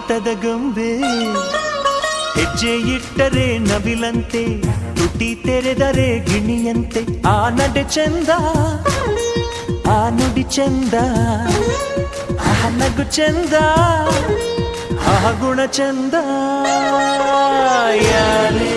ದಂತದ ಗೊಂಬೆ ಹೆಜ್ಜೆ ಇಟ್ಟರೆ ನವಿಲಂತೆ ತುಟಿ ತೆರೆದರೆ ಗಿಣಿಯಂತೆ ಆ ನಡೆ ಚಂದ ಆ ನುಡಿ ಚಂದ ಆ ನಗು ಚಂದ ಆ ಗುಣ ಚಂದ ಯಾರೇ